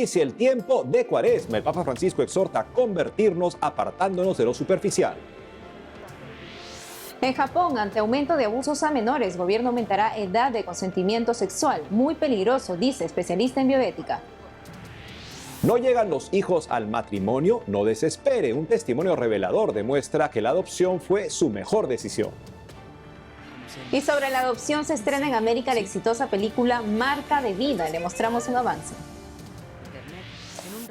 inicia el tiempo de Cuaresma. El Papa Francisco exhorta a convertirnos apartándonos de lo superficial. En Japón, ante aumento de abusos a menores, gobierno aumentará edad de consentimiento sexual. Muy peligroso, dice especialista en bioética. No llegan los hijos al matrimonio, no desespere. Un testimonio revelador demuestra que la adopción fue su mejor decisión. Y sobre la adopción se estrena en América la exitosa película Marca de Vida. Le mostramos un avance.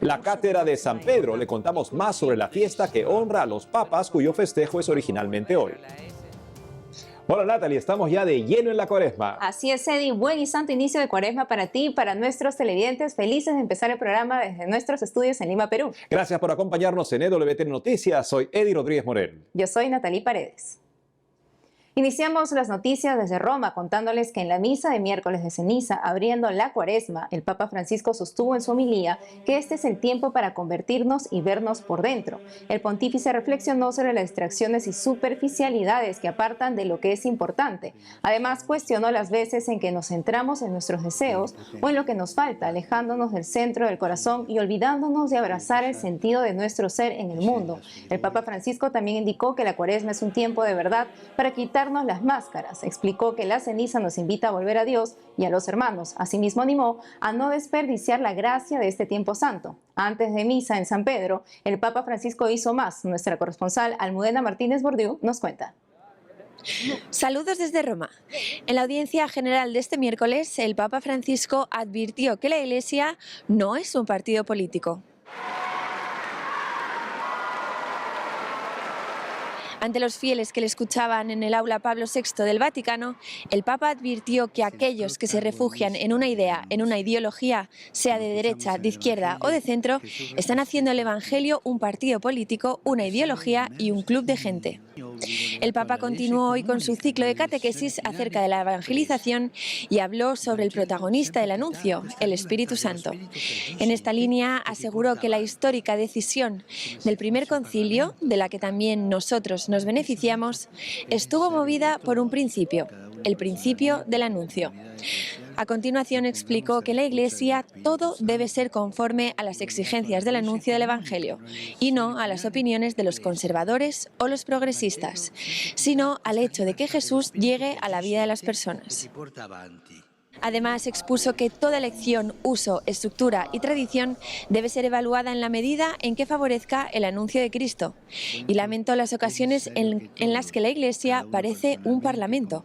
La Cátedra de San Pedro, le contamos más sobre la fiesta que honra a los papas, cuyo festejo es originalmente hoy. Hola Natalie, estamos ya de lleno en la Cuaresma. Así es, Eddie, buen y santo inicio de Cuaresma para ti y para nuestros televidentes. Felices de empezar el programa desde nuestros estudios en Lima, Perú. Gracias por acompañarnos en EWTN Noticias. Soy Eddie Rodríguez Morel. Yo soy Natalie Paredes. Iniciamos las noticias desde Roma contándoles que en la misa de miércoles de ceniza, abriendo la Cuaresma, el Papa Francisco sostuvo en su homilía que este es el tiempo para convertirnos y vernos por dentro. El pontífice reflexionó sobre las distracciones y superficialidades que apartan de lo que es importante. Además, cuestionó las veces en que nos centramos en nuestros deseos o en lo que nos falta, alejándonos del centro del corazón y olvidándonos de abrazar el sentido de nuestro ser en el mundo. El Papa Francisco también indicó que la Cuaresma es un tiempo de verdad para quitar las máscaras. Explicó que la ceniza nos invita a volver a Dios y a los hermanos. Asimismo animó a no desperdiciar la gracia de este tiempo santo. Antes de misa en San Pedro, el Papa Francisco hizo más. Nuestra corresponsal Almudena Martínez Bordiú nos cuenta. Saludos desde Roma. En la audiencia general de este miércoles, el Papa Francisco advirtió que la Iglesia no es un partido político. Ante los fieles que le escuchaban en el aula Pablo VI del Vaticano, el Papa advirtió que aquellos que se refugian en una idea, en una ideología, sea de derecha, de izquierda o de centro, están haciendo el Evangelio un partido político, una ideología y un club de gente. El Papa continuó hoy con su ciclo de catequesis acerca de la evangelización y habló sobre el protagonista del anuncio, el Espíritu Santo. En esta línea aseguró que la histórica decisión del primer concilio, de la que también nosotros nos beneficiamos, estuvo movida por un principio, el principio del anuncio. A continuación explicó que en la Iglesia todo debe ser conforme a las exigencias del anuncio del Evangelio y no a las opiniones de los conservadores o los progresistas, sino al hecho de que Jesús llegue a la vida de las personas. Además, expuso que toda elección, uso, estructura y tradición debe ser evaluada en la medida en que favorezca el anuncio de Cristo, y lamentó las ocasiones en las que la Iglesia parece un parlamento.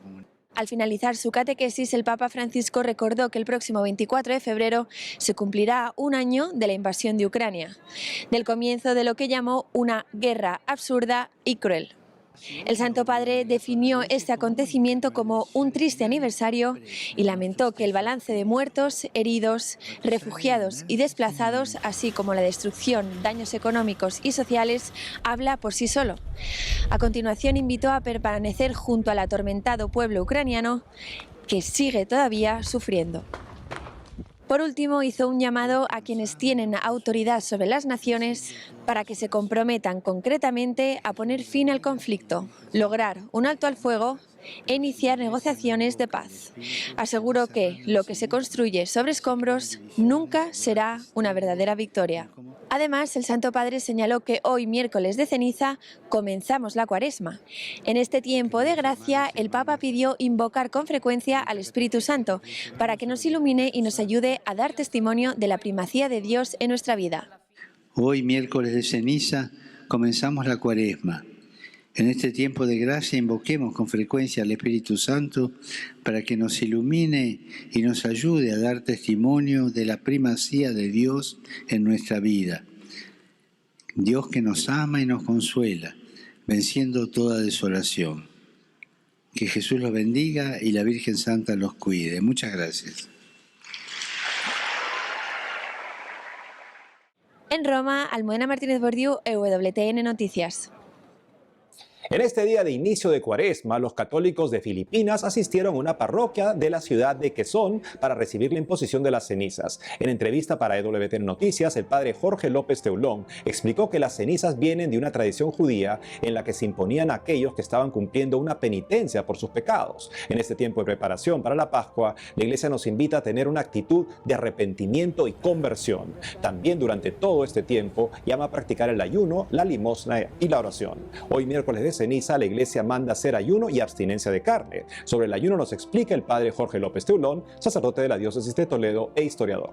Al finalizar su catequesis, el Papa Francisco recordó que el próximo 24 de febrero se cumplirá un año de la invasión de Ucrania, del comienzo de lo que llamó una guerra absurda y cruel. El Santo Padre definió este acontecimiento como un triste aniversario y lamentó que el balance de muertos, heridos, refugiados y desplazados, así como la destrucción, daños económicos y sociales, habla por sí solo. A continuación invitó a permanecer junto al atormentado pueblo ucraniano que sigue todavía sufriendo. Por último, hizo un llamado a quienes tienen autoridad sobre las naciones para que se comprometan concretamente a poner fin al conflicto, lograr un alto al fuego e iniciar negociaciones de paz. Aseguró que lo que se construye sobre escombros nunca será una verdadera victoria. Además, el Santo Padre señaló que hoy, miércoles de ceniza, comenzamos la Cuaresma. En este tiempo de gracia, el Papa pidió invocar con frecuencia al Espíritu Santo para que nos ilumine y nos ayude a dar testimonio de la primacía de Dios en nuestra vida. Hoy, miércoles de ceniza, comenzamos la Cuaresma. En este tiempo de gracia invoquemos con frecuencia al Espíritu Santo para que nos ilumine y nos ayude a dar testimonio de la primacía de Dios en nuestra vida. Dios que nos ama y nos consuela, venciendo toda desolación. Que Jesús los bendiga y la Virgen Santa los cuide. Muchas gracias. En Roma, Almudena Martínez Bordiú, EWTN Noticias. En este día de inicio de Cuaresma, los católicos de Filipinas asistieron a una parroquia de la ciudad de Quezón para recibir la imposición de las cenizas. En entrevista para EWTN Noticias, el padre Jorge López Teulón explicó que las cenizas vienen de una tradición judía en la que se imponían a aquellos que estaban cumpliendo una penitencia por sus pecados. En este tiempo de preparación para la Pascua, la Iglesia nos invita a tener una actitud de arrepentimiento y conversión. También durante todo este tiempo llama a practicar el ayuno, la limosna y la oración. Hoy, miércoles de ceniza, la Iglesia manda hacer ayuno y abstinencia de carne. Sobre el ayuno nos explica el padre Jorge López Teulón, sacerdote de la diócesis de Toledo e historiador.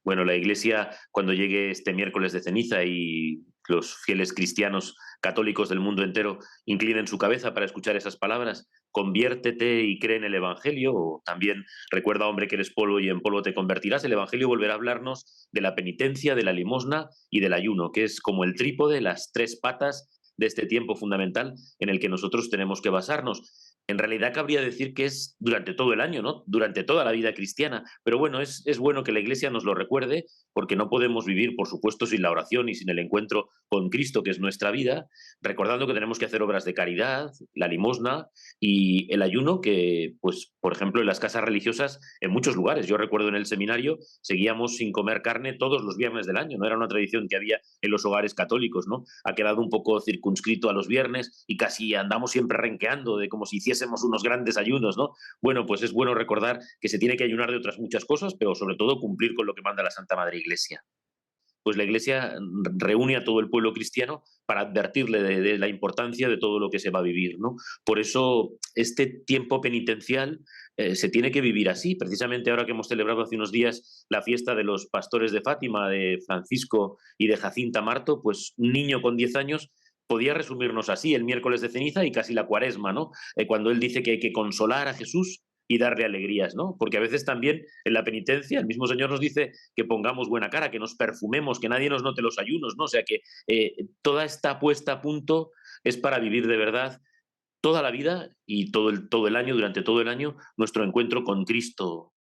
Bueno, la Iglesia, cuando llegue este miércoles de ceniza y los fieles cristianos católicos del mundo entero inclinen su cabeza para escuchar esas palabras, conviértete y cree en el Evangelio, o también recuerda, hombre, que eres polvo y en polvo te convertirás. El Evangelio volverá a hablarnos de la penitencia, de la limosna y del ayuno, que es como el trípode, las tres patas de este tiempo fundamental en el que nosotros tenemos que basarnos. En realidad cabría decir que es durante todo el año, ¿no? Durante toda la vida cristiana. Pero bueno, es bueno que la Iglesia nos lo recuerde, porque no podemos vivir, por supuesto, sin la oración y sin el encuentro con Cristo, que es nuestra vida, recordando que tenemos que hacer obras de caridad, la limosna y el ayuno, que, pues, por ejemplo, en las casas religiosas, en muchos lugares, yo recuerdo en el seminario, seguíamos sin comer carne todos los viernes del año, no era una tradición que había en los hogares católicos, ¿no? Ha quedado un poco circunscrito a los viernes y casi andamos siempre renqueando de como si hiciésemos unos grandes ayunos, ¿no? Bueno, pues es bueno recordar que se tiene que ayunar de otras muchas cosas, pero sobre todo cumplir con lo que manda la Santa Madre Iglesia. Pues la Iglesia reúne a todo el pueblo cristiano para advertirle de la importancia de todo lo que se va a vivir, ¿no? Por eso este tiempo penitencial se tiene que vivir así. Precisamente ahora que hemos celebrado hace unos días la fiesta de los pastores de Fátima, de Francisco y de Jacinta Marto, pues un niño con 10 años podía resumirnos así el miércoles de ceniza y casi la Cuaresma, ¿no? Cuando él dice que hay que consolar a Jesús y darle alegrías, ¿no? Porque a veces también en la penitencia el mismo Señor nos dice que pongamos buena cara, que nos perfumemos, que nadie nos note los ayunos, ¿no? O sea que toda esta puesta a punto es para vivir de verdad toda la vida y todo el año, durante todo el año, nuestro encuentro con Cristo.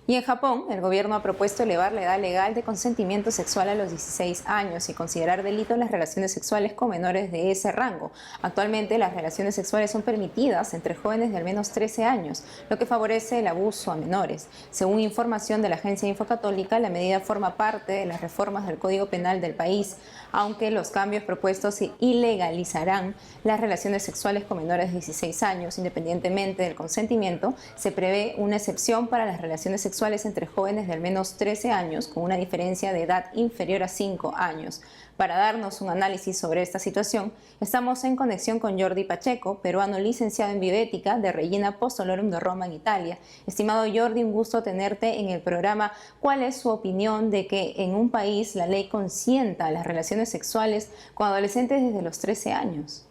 Y en Japón, el gobierno ha propuesto elevar la edad legal de consentimiento sexual a los 16 años y considerar delito las relaciones sexuales con menores de ese rango. Actualmente, las relaciones sexuales son permitidas entre jóvenes de al menos 13 años, lo que favorece el abuso a menores. Según información de la agencia Infocatólica, la medida forma parte de las reformas del Código Penal del país, aunque los cambios propuestos ilegalizarán las relaciones sexuales con menores de 16 años. Independientemente del consentimiento, se prevé una excepción para las relaciones sexuales entre jóvenes de al menos 13 años con una diferencia de edad inferior a 5 años. Para darnos un análisis sobre esta situación, estamos en conexión con Jordi Pacheco, peruano licenciado en bioética de Regina Apostolorum de Roma en Italia. Estimado Jordi, un gusto tenerte en el programa. ¿Cuál es su opinión de que en un país la ley consienta las relaciones sexuales con adolescentes desde los 13 años?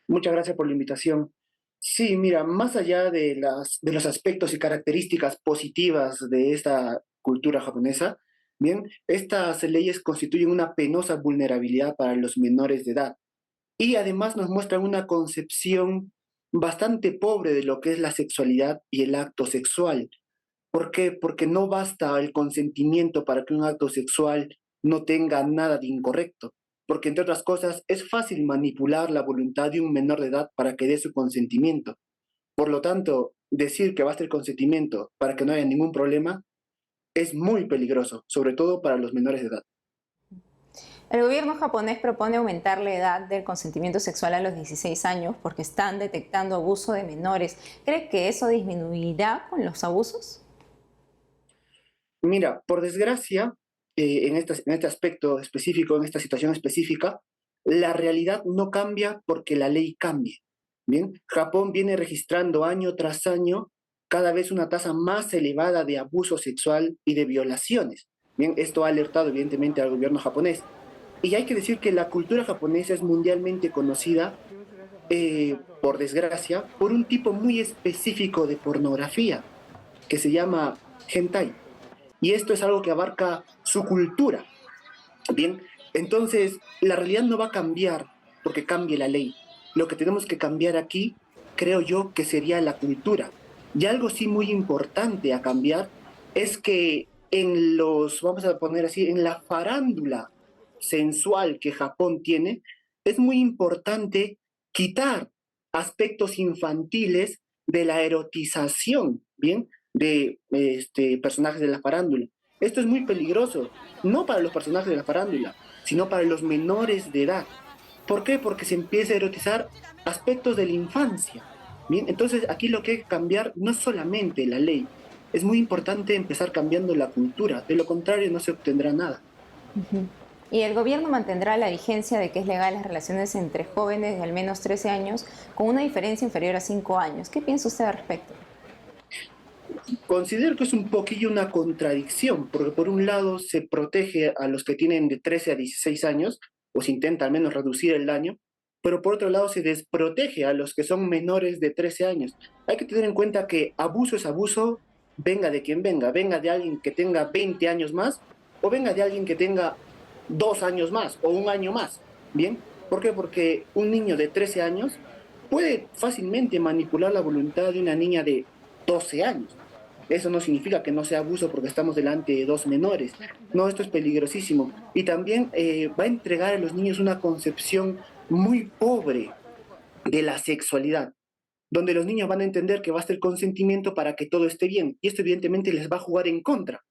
Muchas gracias por la invitación. Sí, mira, más allá de los aspectos y características positivas de esta cultura japonesa, bien, estas leyes constituyen una penosa vulnerabilidad para los menores de edad y además nos muestran una concepción bastante pobre de lo que es la sexualidad y el acto sexual. ¿Por qué? Porque no basta el consentimiento para que un acto sexual no tenga nada de incorrecto. Porque, entre otras cosas, es fácil manipular la voluntad de un menor de edad para que dé su consentimiento. Por lo tanto, decir que basta el consentimiento para que no haya ningún problema es muy peligroso, sobre todo para los menores de edad. El gobierno japonés propone aumentar la edad del consentimiento sexual a los 16 años porque están detectando abuso de menores. ¿Cree que eso disminuirá con los abusos? Mira, por desgracia, en este aspecto específico, en esta situación específica, la realidad no cambia porque la ley cambie. Bien, Japón viene registrando año tras año cada vez una tasa más elevada de abuso sexual y de violaciones. Bien, esto ha alertado evidentemente al gobierno japonés. Y hay que decir que la cultura japonesa es mundialmente conocida, por desgracia, por un tipo muy específico de pornografía que se llama hentai. Y esto es algo que abarca su cultura. Bien, entonces la realidad no va a cambiar porque cambie la ley. Lo que tenemos que cambiar aquí, creo yo, que sería la cultura. Y algo sí muy importante a cambiar es que vamos a poner así, en la farándula sensual que Japón tiene, es muy importante quitar aspectos infantiles de la erotización, ¿bien? De personajes de la farándula. Esto es muy peligroso, no para los personajes de la farándula, sino para los menores de edad. ¿Por qué? Porque se empieza a erotizar aspectos de la infancia. Bien, entonces aquí lo que hay que cambiar no es solamente la ley, es muy importante empezar cambiando la cultura, de lo contrario no se obtendrá nada. Y el gobierno mantendrá la vigencia de que es legal las relaciones entre jóvenes de al menos 13 años con una diferencia inferior a 5 años. ¿Qué piensa usted al respecto? Considero que es un poquillo una contradicción, porque por un lado se protege a los que tienen de 13 a 16 años, o se intenta al menos reducir el daño, pero por otro lado se desprotege a los que son menores de 13 años. Hay que tener en cuenta que abuso es abuso, venga de quien venga, venga de alguien que tenga 20 años más, o venga de alguien que tenga 2 años más, o un año más. ¿Bien? ¿Por qué? Porque un niño de 13 años puede fácilmente manipular la voluntad de una niña de 12 años. Eso no significa que no sea abuso porque estamos delante de dos menores. No, esto es peligrosísimo. Y también va a entregar a los niños una concepción muy pobre de la sexualidad, donde los niños van a entender que va a ser consentimiento para que todo esté bien. Y esto evidentemente les va a jugar en contra,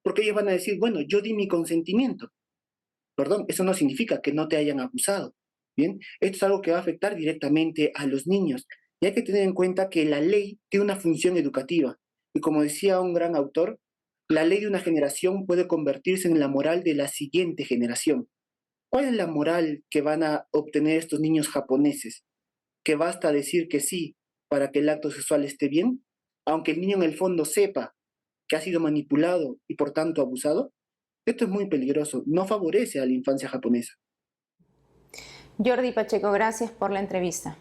porque ellos van a decir, bueno, yo di mi consentimiento. Perdón, eso no significa que no te hayan abusado. Bien, esto es algo que va a afectar directamente a los niños. Y hay que tener en cuenta que la ley tiene una función educativa. Y como decía un gran autor, la ley de una generación puede convertirse en la moral de la siguiente generación. ¿Cuál es la moral que van a obtener estos niños japoneses? ¿Que basta decir que sí para que el acto sexual esté bien? Aunque el niño en el fondo sepa que ha sido manipulado y por tanto abusado. Esto es muy peligroso, no favorece a la infancia japonesa. Jordi Pacheco, gracias por la entrevista.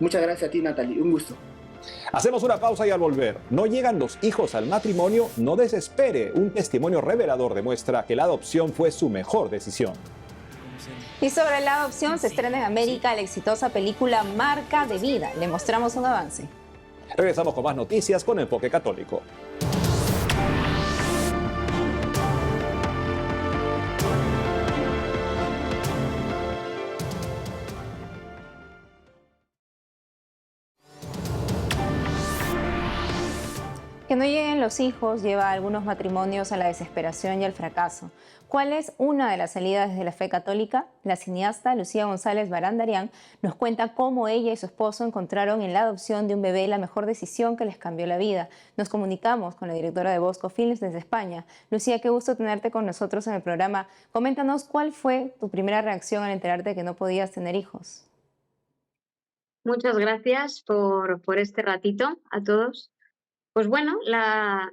Muchas gracias a ti, Natalie, un gusto. Hacemos una pausa y al volver, ¿no llegan los hijos al matrimonio? No desespere, un testimonio revelador demuestra que la adopción fue su mejor decisión. Y sobre la adopción se estrena en América la exitosa película Marca de Vida. Le mostramos un avance. Regresamos con más noticias con Enfoque Católico. Que no lleguen los hijos lleva a algunos matrimonios a la desesperación y al fracaso. ¿Cuál es una de las salidas desde la fe católica? La cineasta Lucía González Barandarian nos cuenta cómo ella y su esposo encontraron en la adopción de un bebé la mejor decisión que les cambió la vida. Nos comunicamos con la directora de Bosco Films desde España. Lucía, qué gusto tenerte con nosotros en el programa. Coméntanos cuál fue tu primera reacción al enterarte de que no podías tener hijos. Muchas gracias por este ratito a todos. Pues bueno,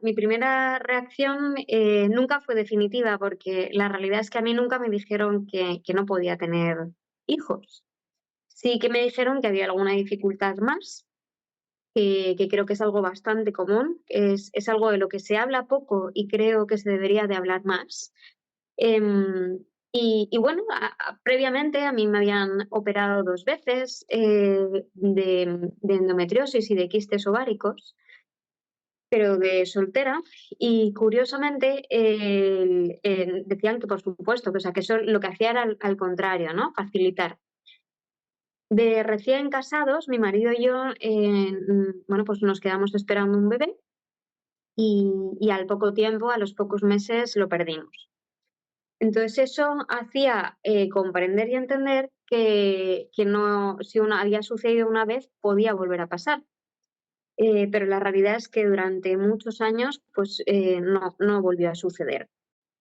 mi primera reacción nunca fue definitiva porque la realidad es que a mí nunca me dijeron que no podía tener hijos. Sí que me dijeron que había alguna dificultad más, que creo que es algo bastante común, es algo de lo que se habla poco y creo que se debería de hablar más. Y bueno, previamente a mí me habían operado 2 veces de endometriosis y de quistes ováricos, pero de soltera, y curiosamente decían que por supuesto, que, o sea, que eso lo que hacía era al contrario, ¿no? Facilitar. De recién casados, mi marido y yo, bueno, pues nos quedamos esperando un bebé y al poco tiempo, a los pocos meses, lo perdimos. Entonces eso hacía comprender y entender que no, si había sucedido una vez, podía volver a pasar. Pero la realidad es que durante muchos años pues, no volvió a suceder.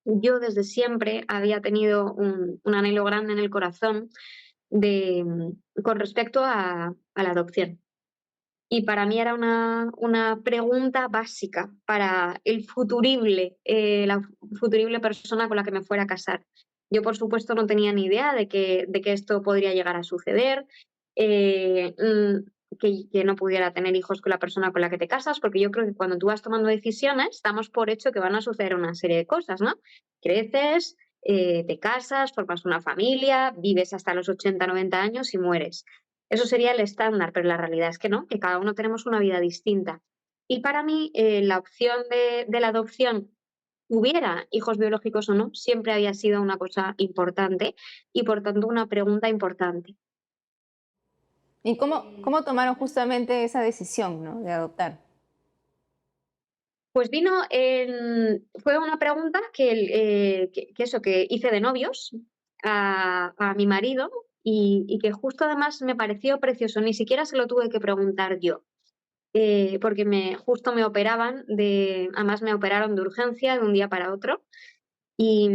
Yo desde siempre había tenido un anhelo grande en el corazón con respecto a la adopción. Y para mí era una pregunta básica para la futurible persona con la que me fuera a casar. Yo, por supuesto, no tenía ni idea de que esto podría llegar a suceder, que no pudiera tener hijos con la persona con la que te casas, porque yo creo que cuando tú vas tomando decisiones, damos por hecho que van a suceder una serie de cosas, ¿no? Creces, te casas, formas una familia, vives hasta los 80, 90 años y mueres. Eso sería el estándar, pero la realidad es que no, que cada uno tenemos una vida distinta. Y para mí, la opción de la adopción tuviera hijos biológicos o no, siempre había sido una cosa importante y por tanto una pregunta importante. ¿Y cómo tomaron justamente esa decisión, ¿no?, de adoptar? Pues fue una pregunta que hice de novios a mi marido y que justo además me pareció precioso, ni siquiera se lo tuve que preguntar yo. Porque justo me operaban, además me operaron de urgencia de un día para otro. Y,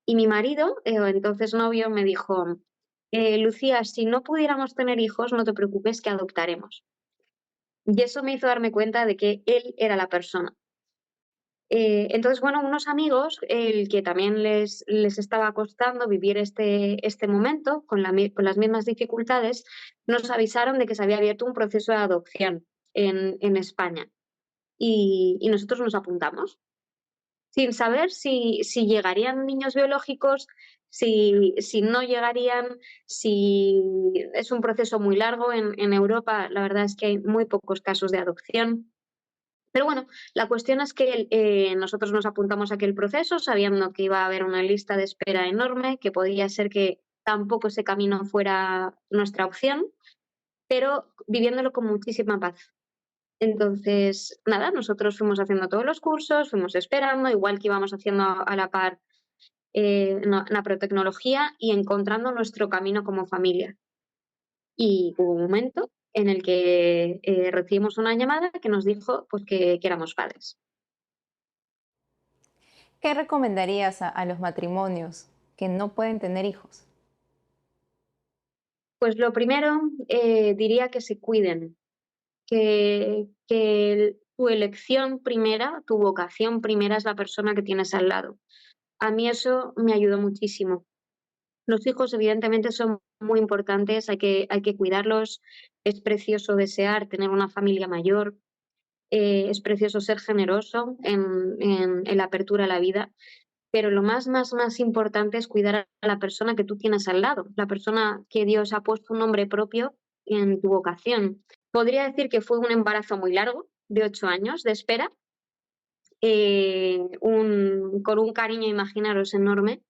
y mi marido, entonces novio, me dijo, Lucía, si no pudiéramos tener hijos, no te preocupes que adoptaremos. Y eso me hizo darme cuenta de que él era la persona. Entonces, bueno, unos amigos, el que también les estaba costando vivir este momento con las mismas dificultades, nos avisaron de que se había abierto un proceso de adopción en España. Y nosotros nos apuntamos, sin saber si llegarían niños biológicos, si no llegarían, si es un proceso muy largo. En Europa la verdad es que hay muy pocos casos de adopción. Pero bueno, la cuestión es que nosotros nos apuntamos a aquel proceso sabiendo que iba a haber una lista de espera enorme, que podía ser que tampoco ese camino fuera nuestra opción, pero viviéndolo con muchísima paz. Entonces, nada, nosotros fuimos haciendo todos los cursos, fuimos esperando, igual que íbamos haciendo a la par la protecnología y encontrando nuestro camino como familia. Y hubo un momento en el que recibimos una llamada que nos dijo pues, que éramos padres. ¿Qué recomendarías a los matrimonios que no pueden tener hijos? Pues lo primero, diría que se cuiden, que tu elección primera, tu vocación primera es la persona que tienes al lado. A mí eso me ayudó muchísimo. Los hijos evidentemente son muy importantes, hay que cuidarlos, es precioso desear tener una familia mayor, es precioso ser generoso en la apertura a la vida, pero lo más importante es cuidar a la persona que tú tienes al lado, la persona que Dios ha puesto un nombre propio en tu vocación. Podría decir que fue un embarazo muy largo, de 8 años de espera, con un cariño, imaginaros, enorme,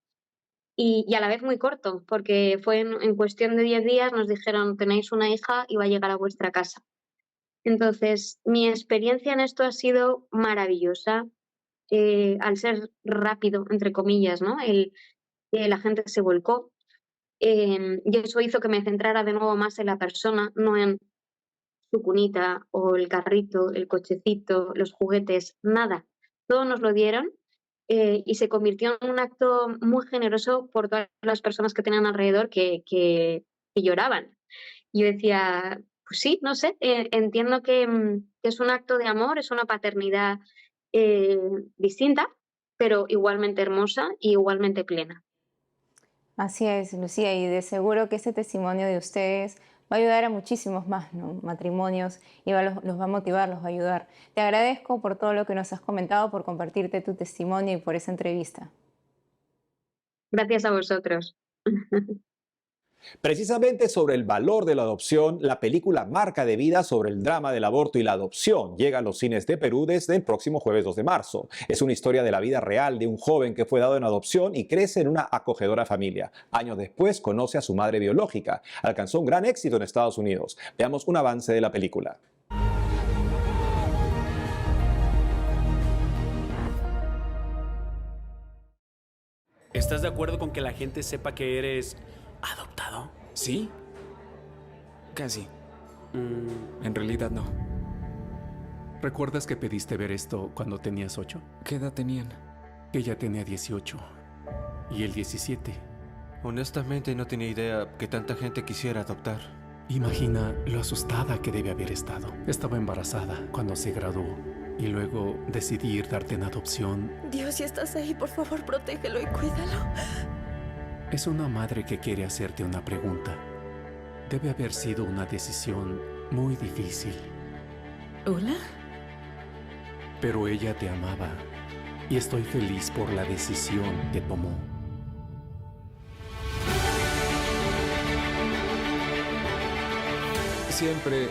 y a la vez muy corto, porque fue en cuestión de 10 días nos dijeron tenéis una hija y va a llegar a vuestra casa. Entonces, mi experiencia en esto ha sido maravillosa, al ser rápido, entre comillas, ¿no? La gente se volcó, y eso hizo que me centrara de nuevo más en la persona, no en su cunita o el carrito, el cochecito, los juguetes, nada. Todo nos lo dieron. Y se convirtió en un acto muy generoso por todas las personas que tenían alrededor que lloraban. Yo decía, pues sí, no sé, entiendo que es un acto de amor, es una paternidad distinta, pero igualmente hermosa y igualmente plena. Así es, Lucía, y de seguro que ese testimonio de ustedes va a ayudar a muchísimos más, ¿no?, matrimonios, y los va a motivar, los va a ayudar. Te agradezco por todo lo que nos has comentado, por compartirte tu testimonio y por esa entrevista. Gracias a vosotros. Precisamente sobre el valor de la adopción, la película Marca de Vida sobre el drama del aborto y la adopción llega a los cines de Perú desde el próximo jueves 2 de marzo. Es una historia de la vida real de un joven que fue dado en adopción y crece en una acogedora familia. Años después conoce a su madre biológica. Alcanzó un gran éxito en Estados Unidos. Veamos un avance de la película. ¿Estás de acuerdo con que la gente sepa que eres adoptado? ¿Sí? Casi. En realidad no. ¿Recuerdas que pediste ver esto cuando tenías 8? ¿Qué edad tenían? Ella tenía 18 y él 17. Honestamente no tenía idea que tanta gente quisiera adoptar. Imagina lo asustada que debe haber estado. Estaba embarazada cuando se graduó y luego decidir darte en adopción. Dios, si estás ahí, por favor, protégelo y cuídalo. Es una madre que quiere hacerte una pregunta. Debe haber sido una decisión muy difícil. ¿Hola? Pero ella te amaba y estoy feliz por la decisión que tomó. Siempre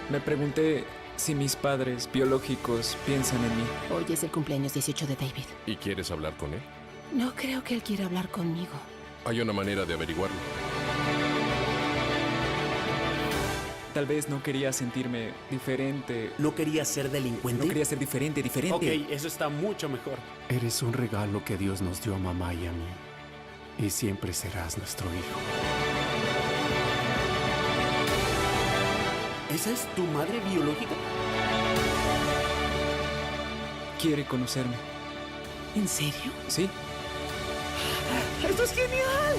me pregunté si mis padres biológicos piensan en mí. Hoy es el cumpleaños 18 de David. ¿Y quieres hablar con él? No creo que él quiera hablar conmigo. Hay una manera de averiguarlo. Tal vez no quería sentirme diferente. ¿No quería ser delincuente? No quería ser diferente. Ok, eso está mucho mejor. Eres un regalo que Dios nos dio a mamá y a mí. Y siempre serás nuestro hijo. ¿Esa es tu madre biológica? Quiere conocerme. ¿En serio? Sí. ¡Esto es genial!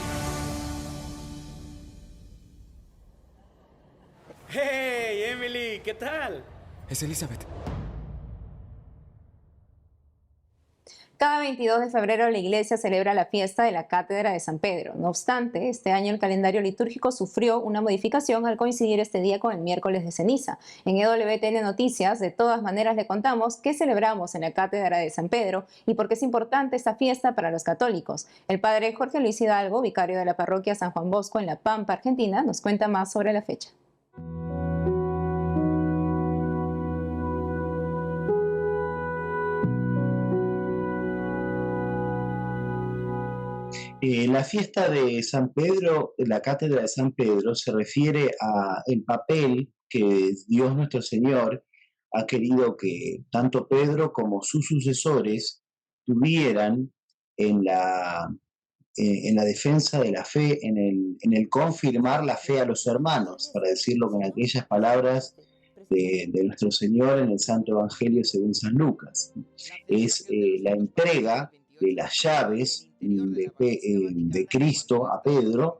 ¡Hey, Emily! ¿Qué tal? Es Elizabeth. Cada 22 de febrero la iglesia celebra la fiesta de la Cátedra de San Pedro. No obstante, este año el calendario litúrgico sufrió una modificación al coincidir este día con el miércoles de ceniza. En EWTN Noticias, de todas maneras, le contamos qué celebramos en la Cátedra de San Pedro y por qué es importante esta fiesta para los católicos. El padre Jorge Luis Hidalgo, vicario de la parroquia San Juan Bosco en La Pampa, Argentina, nos cuenta más sobre la fecha. La fiesta de San Pedro, la cátedra de San Pedro, se refiere al papel que Dios nuestro Señor ha querido que tanto Pedro como sus sucesores tuvieran en la defensa de la fe, en el confirmar la fe a los hermanos, para decirlo con aquellas palabras de nuestro Señor en el Santo Evangelio según San Lucas. Es la entrega de las llaves de Cristo a Pedro,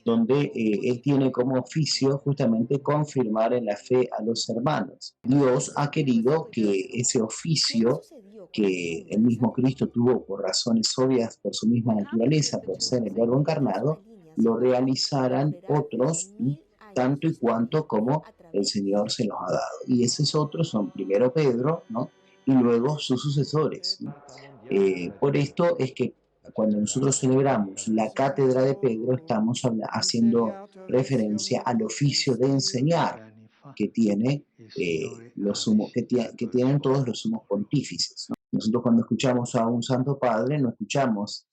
donde él tiene como oficio justamente confirmar en la fe a los hermanos. Dios ha querido que ese oficio que el mismo Cristo tuvo por razones obvias, por su misma naturaleza, por ser el Verbo encarnado, lo realizaran otros, tanto y cuanto como el Señor se los ha dado. Y esos otros son primero Pedro, ¿no? Y luego sus sucesores, ¿no? Por esto es que cuando nosotros celebramos la cátedra de Pedro, estamos haciendo referencia al oficio de enseñar que tienen todos los sumos pontífices, ¿no? Nosotros cuando escuchamos a un Santo Padre, no escuchamos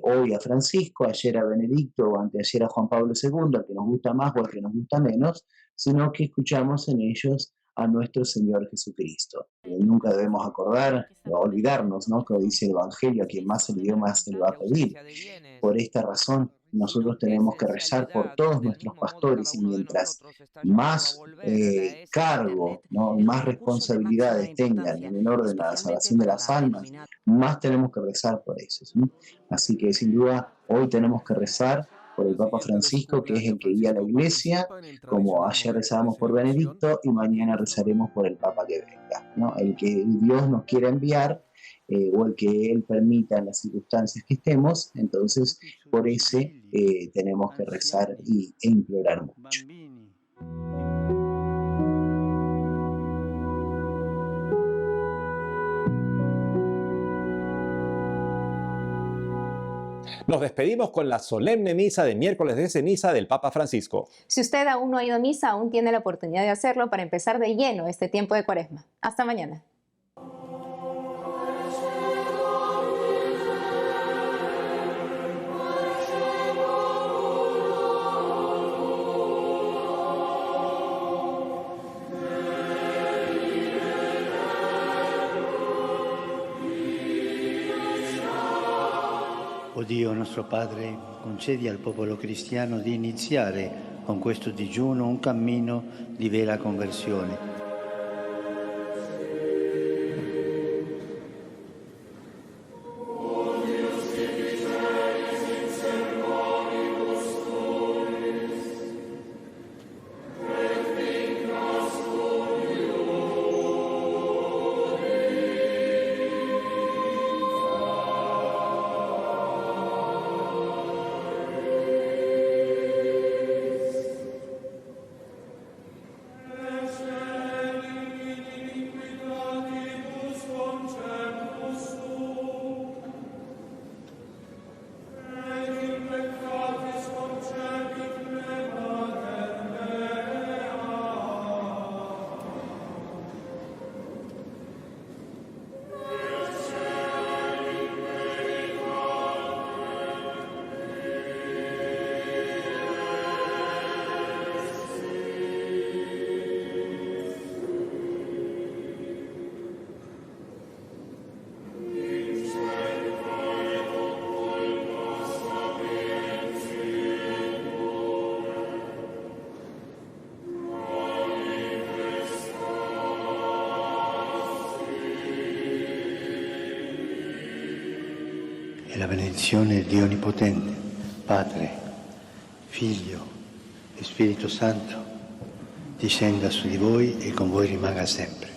hoy a Francisco, ayer a Benedicto o anteayer a Juan Pablo II, al que nos gusta más o al que nos gusta menos, sino que escuchamos en ellos a nuestro Señor Jesucristo. Nunca debemos olvidarnos, ¿no? Que dice el Evangelio, a quien más se le dio, más se le va a pedir. Por esta razón, nosotros tenemos que rezar por todos nuestros pastores, y mientras más cargo, ¿no? Más responsabilidades tengan en el orden de la salvación de las almas, más tenemos que rezar por ellos, ¿no? Así que sin duda hoy tenemos que rezar por el Papa Francisco, que es el que guía la Iglesia, como ayer rezábamos por Benedicto y mañana rezaremos por el Papa que venga, ¿no? El que Dios nos quiera enviar o el que Él permita en las circunstancias que estemos. Entonces por ese tenemos que rezar e implorar mucho. Nos despedimos con la solemne misa de miércoles de ceniza del Papa Francisco. Si usted aún no ha ido a misa, aún tiene la oportunidad de hacerlo para empezar de lleno este tiempo de Cuaresma. Hasta mañana. O Dio nostro Padre, concedi al popolo cristiano di iniziare con questo digiuno un cammino di vera conversione. la benedizione di Dio Onnipotente, Padre, Figlio e Spirito Santo, discenda su di voi e con voi rimanga sempre.